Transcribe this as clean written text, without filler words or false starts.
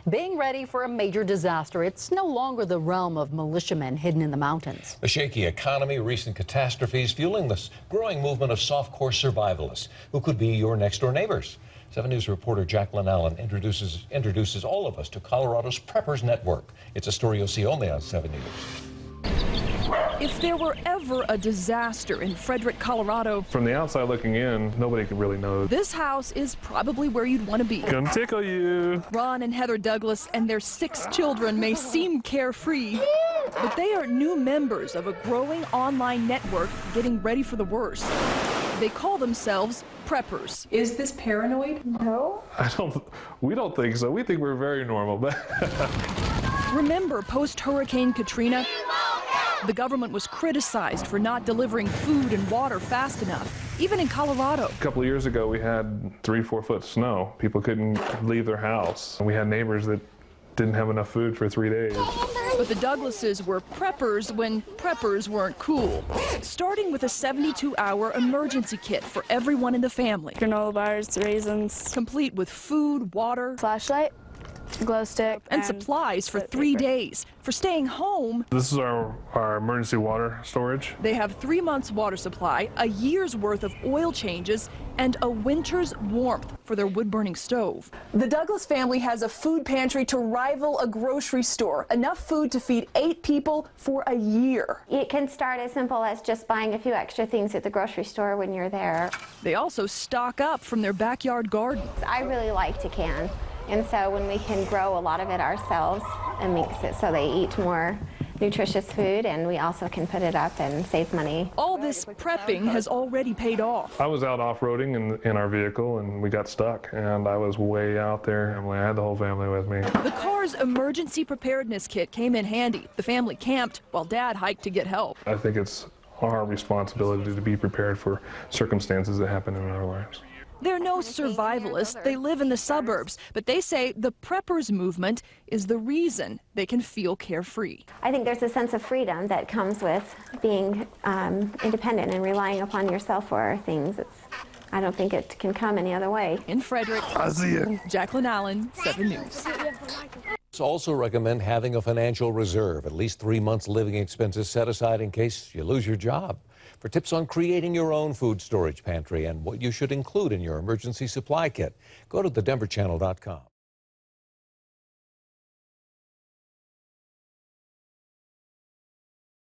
Being ready for a major disaster, it's no longer the realm of militiamen hidden in the mountains. The shaky economy, recent catastrophes, fueling this growing movement of soft-core survivalists who could be your next-door neighbors. 7 News reporter Jacqueline Allen introduces all of us to Colorado's Preppers Network. It's a story you'll see only on 7 News. If there were ever a disaster in Frederick, Colorado, from the outside looking in, nobody could really know. This house is probably where you'd want to be. Gonna tickle you. Ron and Heather Douglas and their 6 children may seem carefree, but they are new members of a growing online network getting ready for the worst. They call themselves preppers. Is this paranoid? No. We don't think so. We think we're very normal. But Remember post-Hurricane Katrina? The government was criticized for not delivering food and water fast enough, even in Colorado. a couple of years ago, we had 3-4 foot snow. People couldn't leave their house. We had neighbors that didn't have enough food for 3 days. But the Douglases were preppers when preppers weren't cool. Starting with a 72-hour emergency kit for everyone in the family. Granola bars, raisins. Complete with food, water, Flashlight, glow stick, and supplies for 3 days. For staying home, This is our emergency water storage. they have 3 months water supply, a year's worth of oil changes, and a winter's warmth for their wood-burning stove. The Douglas family has a food pantry to rival a grocery store. Enough food to feed 8 people for a year. It can start as simple as just buying a few extra things at the grocery store when you're there. They also stock up from their backyard garden. I really like to can, and so when we can grow a lot of it ourselves, it makes it so they eat more nutritious food, and we also can put it up and save money. All this prepping has already paid off. I was out off-roading in our vehicle, and we got stuck, and I was way out there. I had the whole family with me. The car's emergency preparedness kit came in handy. The family camped while Dad hiked to get help. I think it's our responsibility to be prepared for circumstances that happen in our lives. They're no survivalists. They live in the suburbs, but they say the preppers movement is the reason they can feel carefree. I think there's a sense of freedom that comes with being independent and relying upon yourself for things. I don't think it can come any other way. In Frederick, Jacqueline Allen, 7 News. Also recommend having a financial reserve, at least 3 months living expenses set aside in case you lose your job. For tips on creating your own food storage pantry and what you should include in your emergency supply kit, go to thedenverchannel.com.